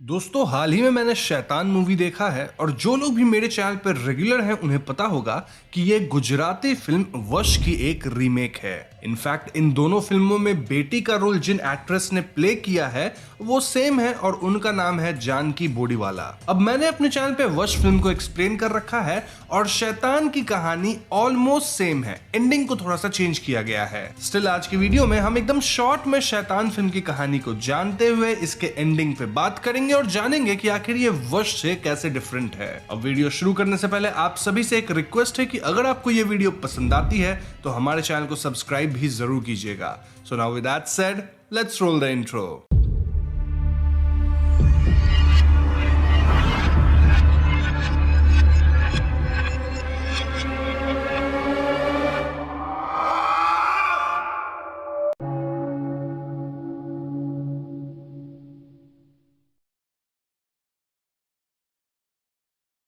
दोस्तों हाल ही में मैंने शैतान मूवी देखा है और जो लोग भी मेरे चैनल पर रेगुलर हैं उन्हें पता होगा कि ये गुजराती फिल्म वश की एक रीमेक है। इनफैक्ट इन दोनों फिल्मों में बेटी का रोल जिन एक्ट्रेस ने प्ले किया है वो सेम है और उनका नाम है जानकी बोडीवाला। अब मैंने अपने चैनल पे वश फिल्म को एक्सप्लेन कर रखा है और शैतान की कहानी ऑलमोस्ट सेम है, एंडिंग को थोड़ा सा चेंज किया गया है। स्टिल आज की वीडियो में हम एकदम शॉर्ट में शैतान फिल्म की कहानी को जानते हुए इसके एंडिंग पे बात करेंगे और जानेंगे कि आखिर ये वश से कैसे डिफरेंट है। अब वीडियो शुरू करने से पहले आप सभी से एक रिक्वेस्ट है कि अगर आपको ये वीडियो पसंद आती है तो हमारे चैनल को सब्सक्राइब भी जरूर कीजिएगा। So now with that said, let's roll the intro.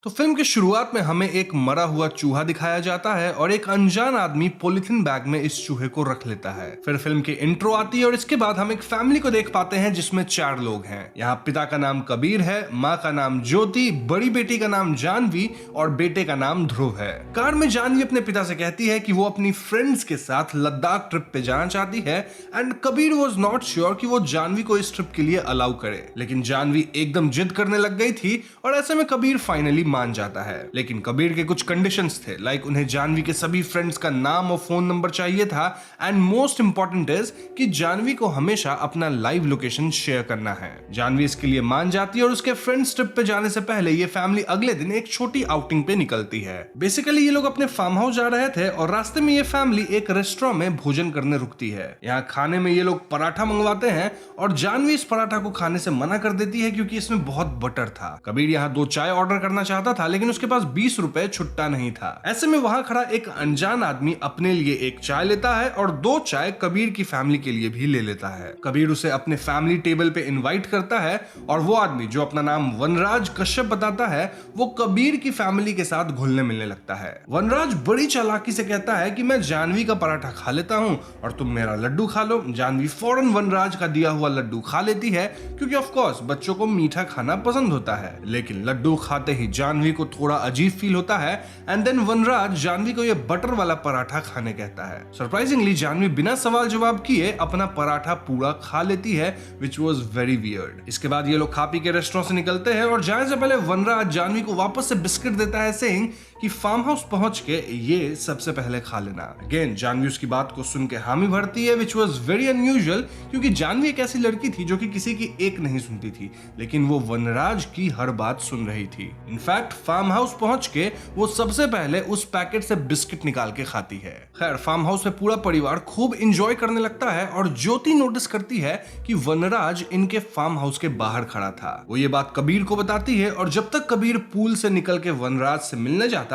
तो फिल्म की शुरुआत में हमें एक मरा हुआ चूहा दिखाया जाता है और एक अनजान आदमी पॉलिथीन बैग में इस चूहे को रख लेता है। फिर फिल्म की इंट्रो आती है और इसके बाद हम एक फैमिली को देख पाते हैं जिसमें 4 लोग हैं। यहाँ पिता का नाम कबीर है, माँ का नाम ज्योति, बड़ी बेटी का नाम जानवी और बेटे का नाम ध्रुव है। कार में जानवी अपने पिता से कहती है कि वो अपनी फ्रेंड्स के साथ लद्दाख ट्रिप पे जाना चाहती है and Kabir was not sure कि वो जानवी को इस ट्रिप के लिए अलाउ करे, लेकिन जानवी एकदम जिद करने लग गई थी और ऐसे में कबीर फाइनली मान जाता है। लेकिन कबीर के कुछ कंडीशंस थे, लाइक उन्हें जानवी के सभी फ्रेंड्स का नाम और फोन नंबर चाहिए था एंड मोस्ट इंपॉर्टेंट इज कि जानवी को हमेशा अपना लाइव लोकेशन शेयर करना है। जानवी इसके लिए मान जाती है और उसके फ्रेंड्स ट्रिप पे जाने से पहले ये फैमिली अगले दिन एक छोटी आउटिंग पे निकलती है। बेसिकली ये लोग अपने फार्म हाउस जा रहे थे और रास्ते में ये फैमिली एक रेस्टोरेंट में भोजन करने रुकती है। यहाँ खाने में ये लोग पराठा मंगवाते हैं और जानवी इस पराठा को खाने से मना कर देती है क्योंकि इसमें बहुत बटर था। कबीर यहाँ 2 चाय ऑर्डर करना चाहता था लेकिन उसके पास 20 रुपए छुट्टा नहीं था। ऐसे में वहां खड़ा एक अनजान आदमी अपने लिए एक चाय लेता है और 2 चाय कबीर की फैमिली के लिए भी ले लेता है। कबीर उसे अपने फैमिली टेबल पे इनवाइट करता है और वो आदमी जो अपना नाम वनराज कश्यप बताता है वो कबीर की फैमिली के साथ घुलने मिलने लगता है। वनराज बड़ी चालाकी से कहता है कि मैं जानवी का पराठा खा लेता हूं और तुम मेरा लड्डू खा लो। जानवी फौरन वनराज का दिया हुआ लड्डू खा लेती है क्योंकि ऑफ कोर्स बच्चों को मीठा खाना पसंद होता है। लेकिन लड्डू खाते ही जानवी को थोड़ा अजीब फील होता है एंड देन वनराज जानवी को ये बटर वाला पराठा खाने कहता है। सरप्राइजिंगली जानवी बिना सवाल जवाब किए अपना पराठा पूरा खा लेती है व्हिच वाज वेरी वियर्ड। इसके बाद ये लोग खा पी के रेस्टोरेंट से निकलते हैं और जाने से पहले वनराज जानवी को वापस से बिस्किट देता है सेइंग कि फार्म हाउस पहुंच के ये सबसे पहले खा लेना। अगेन जानवी उसकी बात को सुन के हामी भरती है व्हिच वाज वेरी अनयूजुअल क्योंकि जानवी एक ऐसी लड़की थी जो कि किसी की एक नहीं सुनती थी, लेकिन वो वनराज की हर बात सुन रही थी। इनफैक्ट फार्म हाउस पहुंच के वो सबसे पहले उस पैकेट से बिस्किट निकाल के खाती है। खैर फार्म हाउस में पूरा परिवार खूब एंजॉय करने लगता है और ज्योति नोटिस करती है कि वनराज इनके फार्म हाउस के बाहर खड़ा था। वो ये बात कबीर को बताती है और जब तक कबीर पूल से निकल के वनराज से मिलने जाता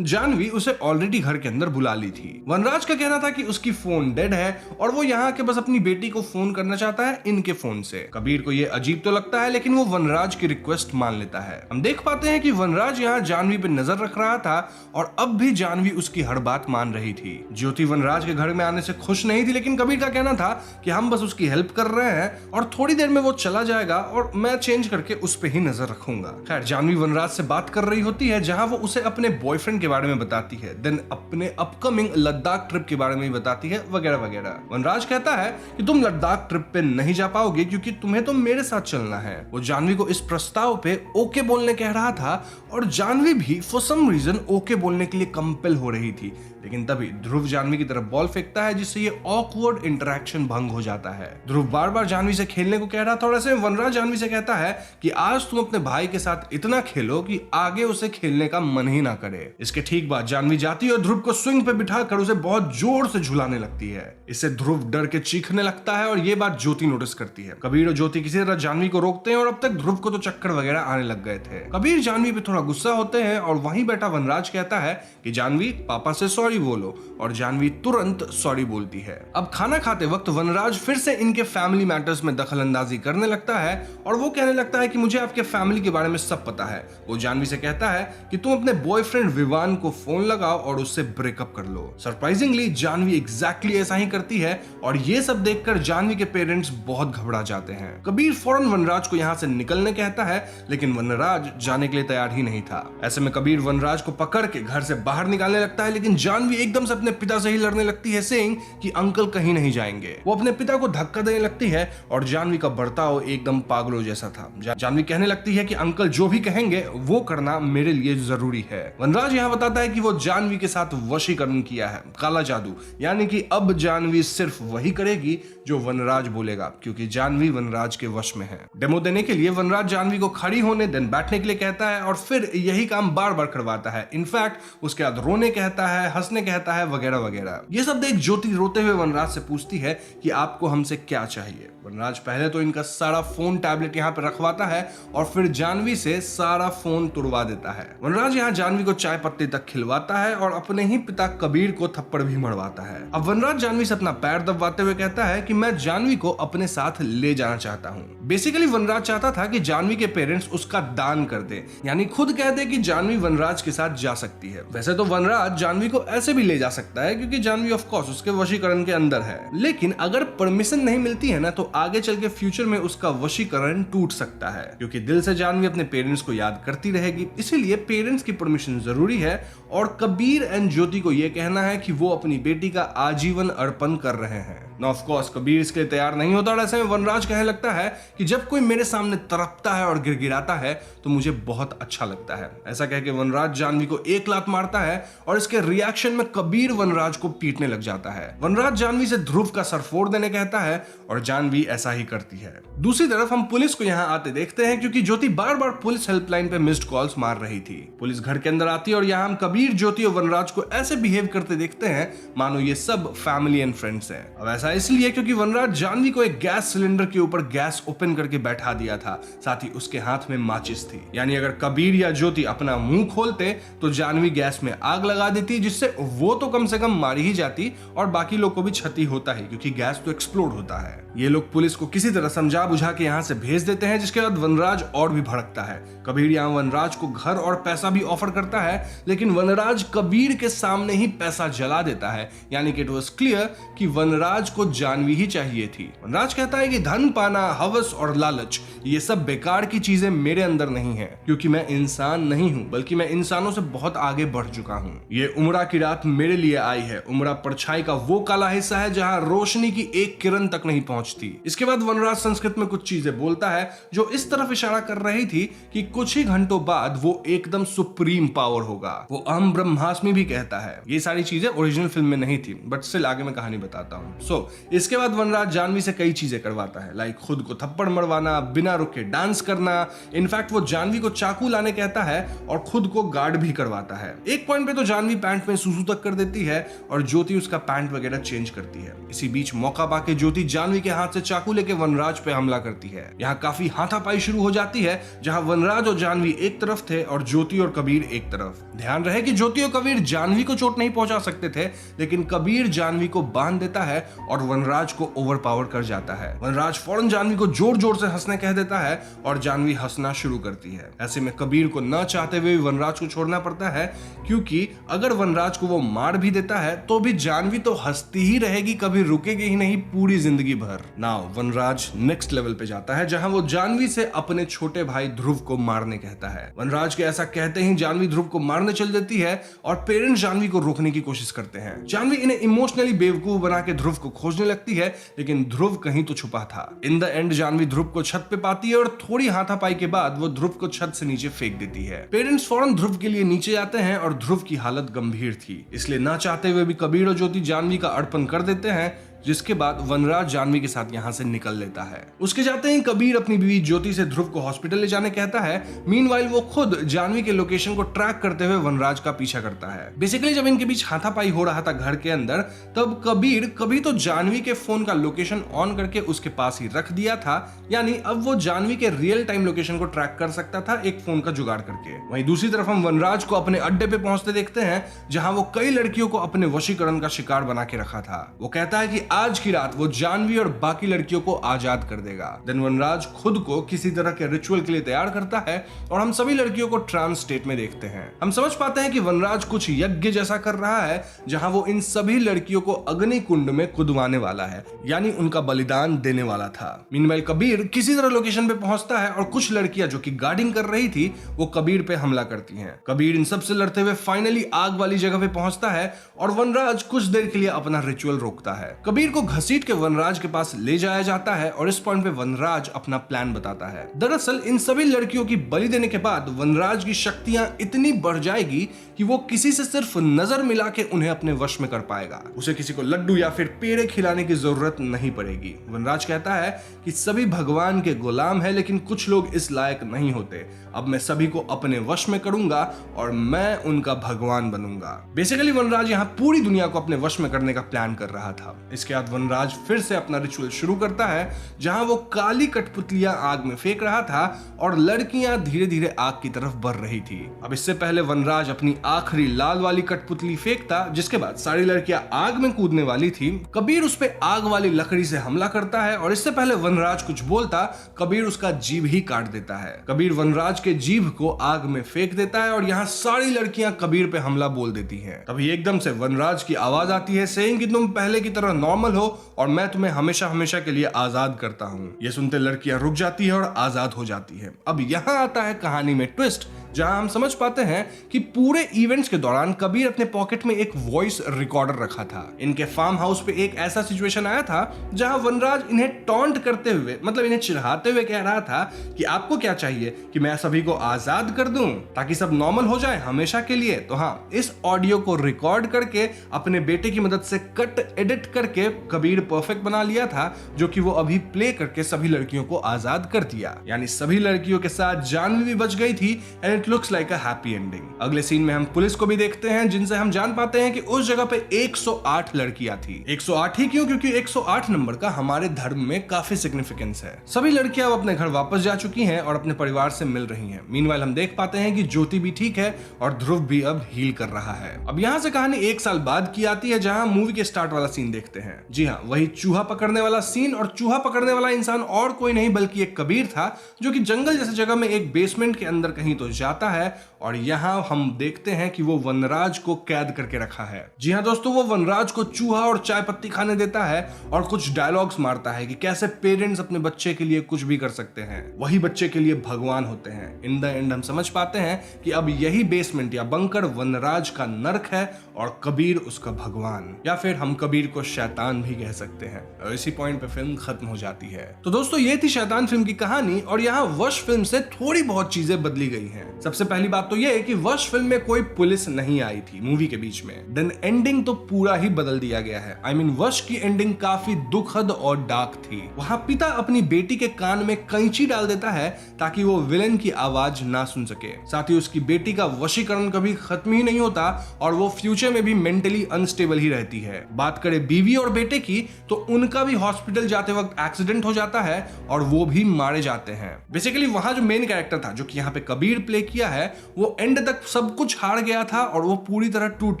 जानवी उसे ऑलरेडी घर के अंदर बुला ली थी। वनराज का कहना था कि उसकी फोन डेड है और वो यहाँ के बस अपनी बेटी को फोन करना चाहता है इनके फोन से। कबीर को ये अजीब तो लगता है लेकिन वो वनराज की रिक्वेस्ट मान लेता है। हम देख पाते हैं कि वनराज यहाँ जानवी पे नजर रख रहा था और अब भी जानवी उसकी हर बात मान रही थी। ज्योति वनराज के घर में आने से खुश नहीं थी लेकिन कबीर का कहना था कि हम बस उसकी हेल्प कर रहे हैं और थोड़ी देर में वो चला जाएगा और मैं चेंज करके उस पे ही नजर रखूंगा। खैर जानवी वनराज से बात कर रही होती है जहां वो उसे अपने बॉयफ्रेंड के बारे में बताती है, देन अपने अपकमिंग लद्दाख ट्रिप के बारे में भी बताती है वगैरह वगैरह। वनराज कहता है कि तुम लद्दाख ट्रिप पे नहीं जा पाओगे क्योंकि तुम्हें तो मेरे साथ चलना है। वो जानवी को इस प्रस्ताव पे ओके बोलने कह रहा था और जानवी भी फॉर सम रीजन ओके बोलने के लिए कंपेल हो रही थी, लेकिन तभी ध्रुव जानवी की तरफ बॉल फेंकता है जिससे ये ऑकवर्ड इंटरेक्शन भंग हो जाता है। ध्रुव बार बार जानवी से खेलने को कह रहा था और ऐसे वनराज जानवी से कहता है कि आज तुम अपने भाई के साथ इतना खेलो कि आगे उसे खेलने का मन ही ना करे। इसके ठीक बाद जानवी जाती है और ध्रुव को स्विंग पे बिठाकर उसे बहुत जोर से झुलाने लगती है। इससे ध्रुव डर के चीखने लगता है और ये बात ज्योति नोटिस करती है। कबीर और ज्योति किसी तरह जानवी को रोकते हैं और अब तक ध्रुव को तो चक्कर वगैरह आने लग गए थे। कबीर जानवी पे थोड़ा गुस्सा होते हैं और वहीं बैठा वनराज कहता है कि जानवी पापा से सॉरी सॉरी बोलो, और जानवी तुरंत सॉरी बोलती है। अब खाना खाते वक्त वनराज फिर से इनके फैमिली मैटर्स में दखल अंदाजी करने लगता है और वो कहने लगता है कि मुझे आपके फैमिली के बारे में सब पता है। वो जानवी से कहता है कि तुम अपने बॉयफ्रेंड विवान को फोन लगाओ और उससे ब्रेकअप कर लो। सरप्राइजिंगली जानवी एग्जैक्टली ऐसा ही करती है और ये सब देखकर जानवी के पेरेंट्स बहुत घबरा जाते हैं। कबीर फौरन वनराज को यहाँ से निकलने कहता है, लेकिन वनराज जाने के लिए तैयार ही नहीं था। ऐसे में कबीर वनराज को पकड़ के घर से बाहर निकालने लगता है, लेकिन जानवी एकदम से अपने पिता से ही लड़ने लगती है, सेइंग कि अंकल कहीं नहीं जाएंगे। वो अपने पिता को धक्का देने लगती है और जानवी का बर्ताव एकदम पागलों जैसा था। जानवी कहने लगती है कि अंकल जो भी कहेंगे वो करना मेरे लिए जरूरी है। वनराज यहाँ बताता है कि वो जानवी के साथ वशीकरण किया है, काला जादू, यानी कि अब जानवी सिर्फ वही करेगी जो वनराज बोलेगा, क्योंकि जानवी वनराज के वश में है। डेमो देने के लिए वनराज जानवी को खड़ी होने देन बैठने के लिए कहता है और फिर यही काम बार बार करवाता है। इनफैक्ट उसके बाद रोने कहता है, हंसने कहता है, वगैरह वगैरह। ये सब देख ज्योति रोते हुए वनराज से पूछती है कि आपको हमसे क्या चाहिए। वनराज पहले तो इनका सारा फोन टैबलेट यहाँ पे रखवाता है और फिर जानवी से सारा फोन तुड़वा देता है। वनराज यहाँ जानवी को चाय पत्ती तक खिलवाता है और अपने ही पिता कबीर को थप्पड़ भी मरवाता है। अब वनराज जानवी से अपना पैर दबाते हुए कहता है कि मैं जानवी को अपने साथ ले जाना चाहता हूँ। बेसिकली वनराज चाहता था कि जानवी के पेरेंट्स उसका दान कर दे, यानी खुद कह दे कि जानवी वनराज के साथ जा सकती है। वैसे तो वनराज जानवी को ऐसे भी ले जा सकता है क्योंकि जानवी ऑफ कोर्स उसके वशीकरण के अंदर है, लेकिन अगर परमिशन नहीं मिलती है ना तो आगे चल के फ्यूचर में उसका वशीकरण टूट सकता है, क्योंकि दिल से जानवी अपने पेरेंट्स को याद करती रहेगी। इसीलिए पेरेंट्स की परमिशन जरूरी है और कबीर एंड ज्योति को यह कहना है कि वो अपनी बेटी का आजीवन अर्पण कर रहे हैं। ऑफ कोर्स कबीर इसके लिए तैयार नहीं होता और ऐसे में वनराज कहने लगता है कि जब कोई मेरे सामने तड़पता है और गिड़गिड़ाता है तो मुझे बहुत अच्छा लगता है। ऐसा कह के वनराज जानवी को एक लात मारता है और इसके रिएक्शन में कबीर वनराज को पीटने लग जाता है। वनराज जानवी से ध्रुव का सर फोड़ देने कहता है और जानवी ऐसा ही करती है। दूसरी तरफ हम पुलिस को यहाँ आते देखते हैं क्योंकि ज्योति बार बार पुलिस हेल्पलाइन पे मिस्ड कॉल्स मार रही थी। पुलिस घर के अंदर आती है और यहाँ हम कबीर, ज्योति और वनराज को ऐसे बिहेव करते देखते हैं मानो ये सब फैमिली एंड फ्रेंड्स हैं। अब ऐसा इसलिए क्योंकि वनराज जानवी को एक गैस सिलेंडर के ऊपर गैस ओपन करके बैठा दिया था, साथ ही उसके हाथ में माचिस थी। यानी अगर कबीर या ज्योति अपना मुंह खोलते तो जानवी गैस में आग लगा देती, जिससे वो तो कम से कम मारी ही जाती और बाकी लोग को भी क्षति होता है क्योंकि गैस तो एक्सप्लोड होता है। ये लोग पुलिस को किसी तरह समझा बुझा के यहाँ से भेज देते हैं, जिसके बाद वनराज और भी भड़कता है। कबीर यहाँ वनराज को घर और पैसा भी ऑफर करता है, लेकिन वनराज कबीर के सामने ही पैसा जला देता है, यानी कि इट वाज क्लियर कि वनराज को जानवी ही चाहिए थी। वनराज कहता है कि धन पाना, हवस और लालच ये सब बेकार की चीजें मेरे अंदर नहीं है, क्योंकि मैं इंसान नहीं हूँ बल्कि मैं इंसानों से बहुत आगे बढ़ चुका हूँ। ये उमरा की रात मेरे लिए आई है। उमरा परछाई का वो काला हिस्सा है जहाँ रोशनी की एक किरण तक नहीं पहुंचती। इसके बाद वनराज संस्कृत में कुछ चीजें बोलता है जो इस तरफ इशारा कर रही थी कि कुछ ही घंटों बाद वो एकदम सुप्रीम पावर होगा। वो अहम ब्रह्मास्मि भी कहता है। ये सारी चीजें ओरिजिनल फिल्म में नहीं थी, बट स्टिल आगे मैं कहानी बताता हूँ। इसके बाद वनराज जानवी से कई चीजें करवाता है, लाइक खुद को थप्पड़ मरवाना, बिना रुके डांस करना। इनफैक्ट वो जानवी को चाकू लाने कहता है और खुद को गार्ड भी करवाता है। एक पॉइंट पे तो जानवी पैंट में सुसु तक कर देती है और ज्योति उसका पैंट वगैरह चेंज करती है। इसी बीच मौका पाके ज्योति जानवी के हाथ से चाकू लेके वनराज पे हमला करती है। यहाँ काफी हाथापाई शुरू हो जाती है, जहाँ वनराज और जानवी एक तरफ थे और ज्योति और कबीर एक तरफ। ध्यान रहे कि ज्योति और कबीर जानवी को चोट नहीं पहुंचा सकते थे, लेकिन कबीर जानवी को बांध देता है और वनराज को ओवरपावर कर जाता है। वनराज फौरन जानवी को जोर जोर से हंसने कह देता है और जानवी हंसना शुरू करती है। ऐसे में कबीर को न चाहते हुए वनराज को छोड़ना पड़ता है, क्योंकि अगर वनराज को वो मार भी देता है तो भी जानवी तो हंसती ही रहेगी, कभी रुकेगी ही नहीं पूरी जिंदगी भर। नाउ वनराज नेक्स्ट लेवल पे जाता है, जहां वो जानवी से अपने छोटे भाई ध्रुव को मारने कहता है। वनराज के ऐसा कहते ही जानवी ध्रुव को मारने चल देती है और पेरेंट्स जानवी को रोकने की कोशिश करते हैं। जानवी इन्हें इमोशनली बेवकूफ बना के ध्रुव को खोजने लगती है, लेकिन ध्रुव कहीं तो छुपा था। इन द एंड जानवी ध्रुव को छत पे पाती है और थोड़ी हाथापाई के बाद वो ध्रुव को छत से नीचे फेंक देती है। पेरेंट्स फौरन ध्रुव के लिए नीचे आते हैं और ध्रुव की हालत गंभीर थी, इसलिए ना चाहते हुए भी कबीर और ज्योति जानवी का अर्पण कर देते हैं, जिसके बाद वनराज जानवी के साथ यहाँ से निकल लेता है। उसके जाते ही कबीर अपनी बीवी ज्योति से ध्रुव को हॉस्पिटल ले जाने कहता है। मीनवाइल वो खुद जानवी के लोकेशन को ट्रैक करते हुए वनराज का पीछा करता है। बेसिकली जब इनके बीच हाथापाई हो रहा था घर के अंदर, तब कबीर कभी तो जानवी के फोन का लोकेशन ऑन करके उसके पास ही रख दिया था, यानी अब वो जानवी के रियल टाइम लोकेशन को ट्रैक कर सकता था एक फोन का जुगाड़ करके। वहीं दूसरी तरफ हम वनराज को अपने अड्डे पे पहुंचते देखते हैं, जहां वो कई लड़कियों को अपने वशीकरण का शिकार बना के रखा था। वो कहता है कि आज की रात वो जानवी और बाकी लड़कियों को आजाद कर देगा। देन वनराज खुद को किसी तरह के रिचुअल के लिए तैयार करता है और हम सभी लड़कियों को ट्रांस स्टेट में देखते हैं। हम समझ पाते हैं कि वनराज कुछ यज्ञ जैसा कर रहा है, जहां वो इन सभी लड़कियों को अग्नि कुंड में कूदवाने वाला है, यानी उनका बलिदान देने वाला था। मीनवाइल कबीर किसी तरह लोकेशन पे पहुंचता है और कुछ लड़कियां जो कि गार्डिंग कर रही थी वो कबीर पे हमला करती हैं। कबीर इन सब से लड़ते हुए फाइनली आग वाली जगह पे पहुंचता है और वनराज कुछ देर के लिए अपना रिचुअल रोकता है। कबीर को घसीट के वनराज के पास ले जाया जाता है और इस पॉइंट पे वनराज अपना प्लान बताता है। दरअसल इन सभी लड़कियों की बलि देने के बाद वनराज की शक्तियां इतनी बढ़ जाएगी कि वो किसी से सिर्फ नजर मिला के उन्हें अपने वश में कर पाएगा। उसे किसी को लड्डू या फिर पेड़े खिलाने की जरूरत नहीं पड़ेगी। वनराज कहता है कि सभी भगवान के गुलाम है, लेकिन कुछ लोग इस लायक नहीं होते। अब मैं सभी को अपने वश में करूंगा और मैं उनका भगवान बनूंगा। बेसिकली वनराज यहाँ पूरी दुनिया को अपने वश में करने का प्लान कर रहा था। इसके बाद वनराज फिर से अपना रिचुअल शुरू करता है, जहां वो काली कठपुतलियां आग में फेंक रहा था और लड़कियां धीरे धीरे आग की तरफ बढ़ रही थी। अब इससे पहले वनराज अपनी आखिरी लाल वाली कठपुतली फेंकता, जिसके बाद सारी लड़कियां आग में कूदने वाली थी। कबीर उस पे आग वाली लकड़ी से हमला करता है और इससे पहले वनराज कुछ बोलता, कबीर उसका जीभ ही काट देता है। कबीर वनराज के जीभ को आग में फेंक देता है और यहाँ सारी लड़कियां कबीर पे हमला बोल देती हैं। तभी एकदम से वनराज की आवाज आती है, सेइंग कि तुम पहले की तरह नॉर्मल हो और मैं तुम्हें हमेशा हमेशा के लिए आजाद करता हूँ। ये सुनते लड़कियां रुक जाती है और आजाद हो जाती है। अब यहाँ आता है कहानी में ट्विस्ट, जहां हम समझ पाते हैं कि पूरे इवेंट्स के दौरान कबीर अपने पॉकेट में एक वॉइस रिकॉर्डर रखा था। इनके फार्म हाउस पे एक ऐसा सिचुएशन आया था जहां वनराज इन्हें टॉन्ट करते हुए, मतलब इन्हें चिढ़ाते हुए कह रहा था कि आपको क्या चाहिए कि मैं सभी को आजाद कर दूं ताकि सब नॉर्मल हो जाए हमेशा के लिए। तो हाँ, इस ऑडियो को रिकॉर्ड करके अपने बेटे की मदद से कट एडिट करके कबीर परफेक्ट बना लिया था, जो कि वो अभी प्ले करके सभी लड़कियों को आजाद कर दिया। यानी सभी लड़कियों के साथ जानवी भी बच गई थी and it looks like a happy ending. अगले सीन में हम पुलिस को भी देखते हैं, जिनसे हम जान पाते हैं कि उस जगह पे 108 लड़कियां थी। 108 ही क्यों? क्योंकि 108 नंबर का हमारे धर्म में काफी सिग्निफिकेंस है। सभी लड़कियां अब अपने घर वापस जा चुकी हैं और अपने परिवार से मिल रही हैं। मीनवाइल हम देख पाते हैं कि ज्योति भी ठीक है और ध्रुव भी अब हील कर रहा है। अब यहाँ से कहानी 1 साल बाद की आती है, जहां मूवी के स्टार्ट वाला सीन देखते हैं। जी हाँ, वही चूहा पकड़ने वाला सीन, और चूहा पकड़ने वाला इंसान और कोई नहीं बल्कि एक कबीर था, जो कि जंगल जैसी जगह में एक बेसमेंट के अंदर कहीं तो जाता है और यहाँ हम देखते हैं कि वो वनराज को कैद करके रखा है। जी हाँ दोस्तों, वो वनराज को चूहा और चाय पत्ती खाने देता है और कुछ डायलॉग्स मारता है कि कैसे पेरेंट्स अपने बच्चे के लिए कुछ भी कर सकते हैं, वही बच्चे के लिए भगवान होते हैं। इन द एंड हम समझ पाते हैं कि अब यही बेसमेंट या बंकर वनराज का नर्क है और कबीर उसका भगवान, या फिर हम कबीर को शैतान भी कह सकते हैं। और इसी पॉइंट पे फिल्म खत्म हो जाती है। तो दोस्तों, ये थी शैतान फिल्म की कहानी और यहाँ वश फिल्म से थोड़ी बहुत चीजें बदली गई हैं। सबसे पहली बात तो ये है कि वश फिल्म में कोई पुलिस नहीं आई थी मूवी के बीच में। देन एंडिंग तो पूरा ही बदल दिया गया है। I mean, वश की एंडिंग काफी दुखद और डार्क थी। वहां पिता अपनी बेटी के कान में कैंची डाल देता है ताकि वो विलेन की आवाज ना सुन सके। साथ ही उसकी बेटी का वशीकरण कभी खत्म ही नहीं होता और वो फ्यूचर में भी मेंटली अनस्टेबल ही रहती है। बात करें बीवी और बेटे की, तो उनका भी हॉस्पिटल जाते वक्त एक्सीडेंट हो जाता है और वो भी मारे जाते हैं। बेसिकली वहां जो मेन कैरेक्टर था, जो कि यहाँ पे कबीर प्ले किया है, वो एंड तक सब कुछ हार गया था और वो पूरी तरह टूट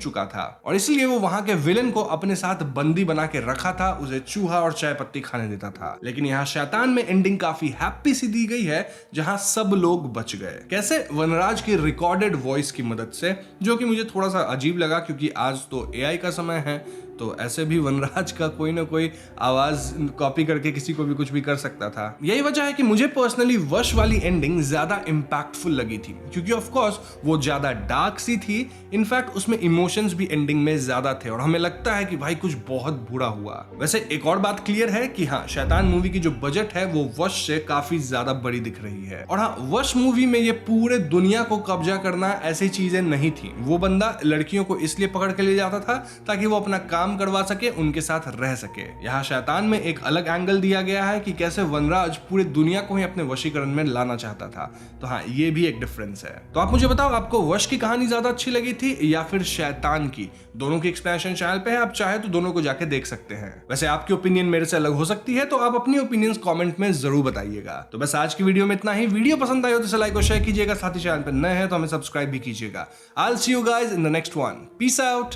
चुका था और इसलिए वो वहां के विलेन को अपने साथ बंदी बना के रखा था, उसे चूहा और चाय पत्ती खाने देता था। लेकिन यहाँ शैतान में एंडिंग काफी हैप्पी सी दी गई है, जहां सब लोग बच गए। कैसे? वनराज की रिकॉर्डेड वॉइस की मदद से, जो कि मुझे थोड़ा सा अजीब लगा क्योंकि आज तो एआई का समय है, तो ऐसे भी वनराज का कोई ना कोई आवाज कॉपी करके किसी को भी कुछ भी कर सकता था। यही वजह है कि मुझे पर्सनली वश वाली एंडिंग ज्यादा इंपैक्टफुल लगी थी, क्योंकि ऑफ कोर्स वो ज्यादा डार्क सी थी। इनफैक्ट उसमें इमोशंस भी एंडिंग में ज्यादा थे और हमें लगता है कि भाई कुछ बहुत बुरा हुआ। वैसे एक और बात क्लियर है कि हाँ, शैतान मूवी की जो बजट है वो वश से काफी ज्यादा बड़ी दिख रही है। और हाँ, वश मूवी में ये पूरे दुनिया को कब्जा करना ऐसी चीजें नहीं थी। वो बंदा लड़कियों को इसलिए पकड़ के ले जाता था ताकि वो अपना काम काम करवा सके, उनके साथ रह सके। यहाँ शैतान में एक अलग एंगल दिया गया है कि कैसे वनराज पूरी दुनिया को ही अपने वशीकरण में लाना चाहता था। तो हाँ, ये भी एक डिफरेंस है। तो आप मुझे बताओ, आपको वश की कहानी ज्यादा अच्छी लगी थी या फिर शैतान की? दोनों की एक्सप्लेनेशन चैनल पे है, आप चाहे तो दोनों को जाके देख सकते हैं। वैसे आपकी ओपिनियन मेरे से अलग हो सकती है, तो आप अपनी ओपिनियंस कमेंट में जरूर बताइएगा। तो बस आज की वीडियो में इतना ही। वीडियो पसंद आई हो तो इसे लाइक और शेयर कीजिएगा, साथ ही चैनल पर नए हैं तो हमें सब्सक्राइब भी कीजिएगा। I will see you guys in the next one. Peace out.